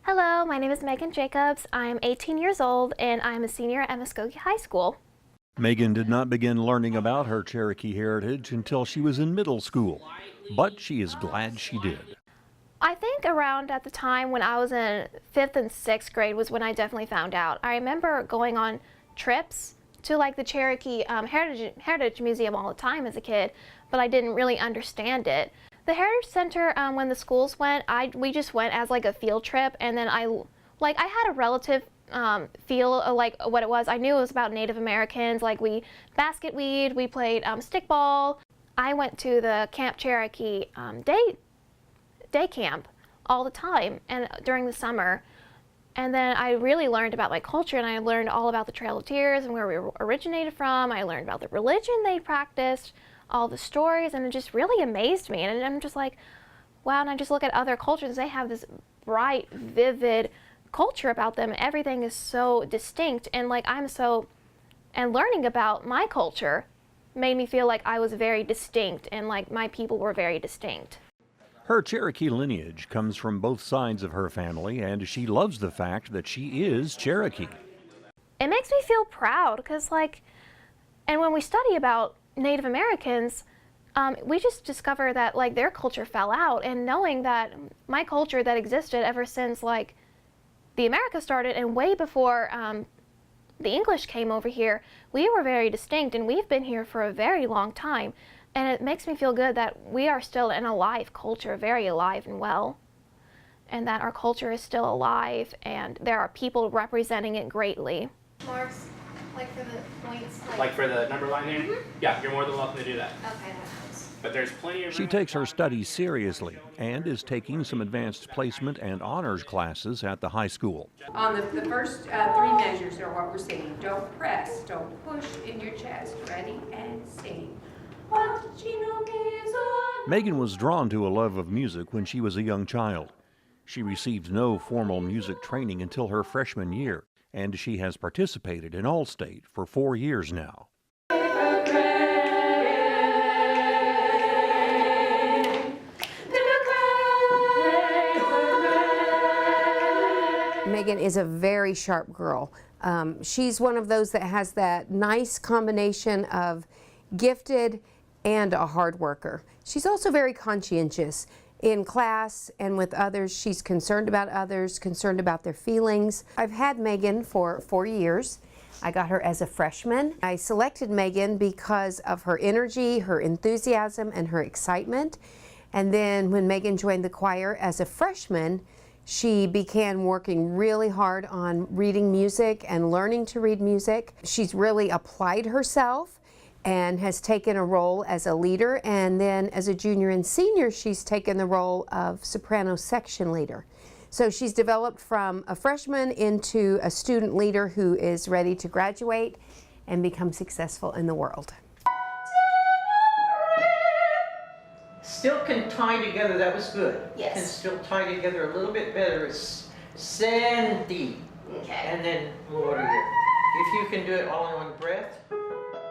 Hello, my name is Megan Jacobs. I'm 18 years old and I'm a senior at Muskogee High School. Megan did not begin learning about her Cherokee heritage until she was in middle school, but she is glad she did. I think around at the time when I was in 5th and 6th grade was when I definitely found out. I remember going on trips to like the Cherokee Heritage Museum all the time as a kid, but I didn't really understand it. The Heritage Center, when the schools went, we just went as like a field trip, and then I had a relative feel of like what it was. I knew it was about Native Americans. Like we basket weed, we played stickball. I went to the Camp Cherokee day camp all the time and during the summer. And then I really learned about my culture, and I learned all about the Trail of Tears and where we originated from. I learned about the religion they practiced, all the stories, and it just really amazed me. And I'm just like, wow, and I just look at other cultures, they have this bright, vivid culture about them. Everything is so distinct, and like and learning about my culture made me feel like I was very distinct and like my people were very distinct. Her Cherokee lineage comes from both sides of her family, and she loves the fact that she is Cherokee. It makes me feel proud because and when we study about Native Americans, we just discover that like their culture fell out, and knowing that my culture that existed ever since like the America started and way before the English came over here, we were very distinct, and we've been here for a very long time. And it makes me feel good that we are still an alive culture, very alive and well, and that our culture is still alive, and there are people representing it greatly. Marks, like for the points? Like for the number line there? Mm-hmm. Yeah, you're more than welcome to do that. Okay, that helps. But there's plenty of... She takes her studies seriously and is taking some advanced placement and honors classes at the high school. On the first three measures are what we're singing. Don't press, don't push in your chest. Ready and sing. Megan was drawn to a love of music when she was a young child. She received no formal music training until her freshman year, and she has participated in All-State for 4 years now. Megan is a very sharp girl. She's one of those that has that nice combination of gifted and a hard worker. She's also very conscientious. In class and with others, she's concerned about others, concerned about their feelings. I've had Megan for 4 years. I got her as a freshman. I selected Megan because of her energy, her enthusiasm, and her excitement. And then when Megan joined the choir as a freshman, she began working really hard on reading music and learning to read music. She's really applied herself and has taken a role as a leader, and then as a junior and senior she's taken the role of soprano section leader. So she's developed from a freshman into a student leader who is ready to graduate and become successful in the world. Still can tie together, that was good. Yes. Can still tie together a little bit better. It's senti. Okay. And then lower here. If you can do it all in one breath.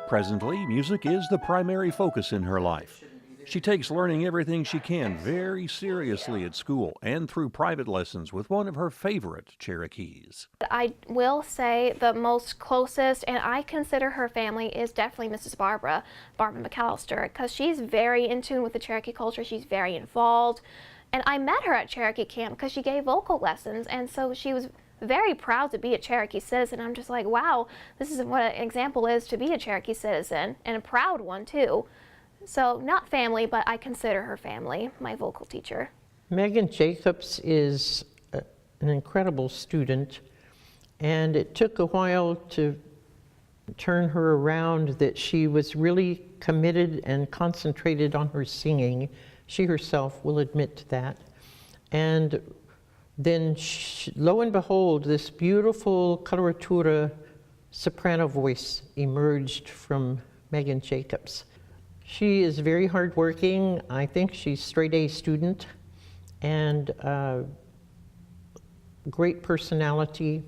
Presently, music is the primary focus in her life. She takes learning everything she can very seriously at school and through private lessons with one of her favorite Cherokees. I will say the most closest, and I consider her family, is definitely Mrs. Barbara McAlister, because she's very in tune with the Cherokee culture. She's very involved. And I met her at Cherokee camp because she gave vocal lessons, and so she was very proud to be a Cherokee citizen. I'm just like, wow, this is what an example is to be a Cherokee citizen, and a proud one too. So not family, but I consider her family, my vocal teacher. Megan Jacobs is an incredible student, and it took a while to turn her around, that she was really committed and concentrated on her singing. She herself will admit to that. And then, lo and behold, this beautiful coloratura soprano voice emerged from Megan Jacobs. She is very hardworking. I think she's straight A student, and great personality.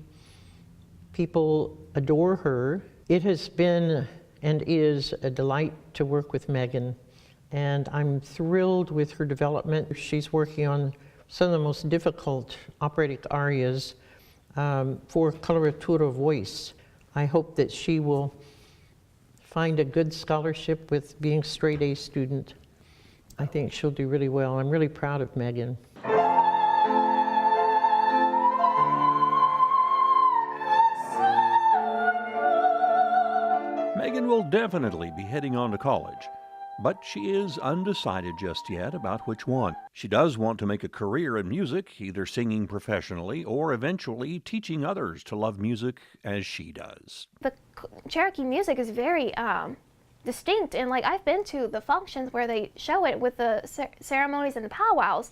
People adore her. It has been and is a delight to work with Megan, and I'm thrilled with her development. She's working on some of the most difficult operatic arias for coloratura voice. I hope that she will find a good scholarship with being straight A student. I think she'll do really well. I'm really proud of Megan. Megan will definitely be heading on to college, but she is undecided just yet about which one. She does want to make a career in music, either singing professionally or eventually teaching others to love music as she does. The Cherokee music is very distinct, and like I've been to the functions where they show it with the ceremonies and the powwows.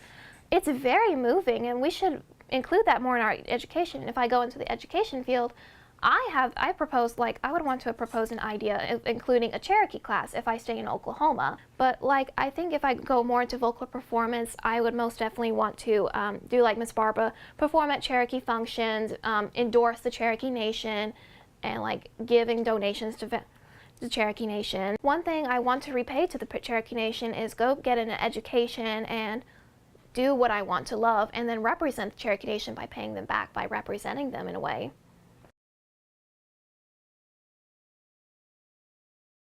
It's very moving, and we should include that more in our education. If I go into the education field, I proposed, like, I would want to propose an idea of including a Cherokee class if I stay in Oklahoma. But like, I think if I go more into vocal performance, I would most definitely want to do like Miss Barbara, perform at Cherokee functions, endorse the Cherokee Nation, and like giving donations to the Cherokee Nation. One thing I want to repay to the Cherokee Nation is go get an education and do what I want to love, and then represent the Cherokee Nation by paying them back by representing them in a way.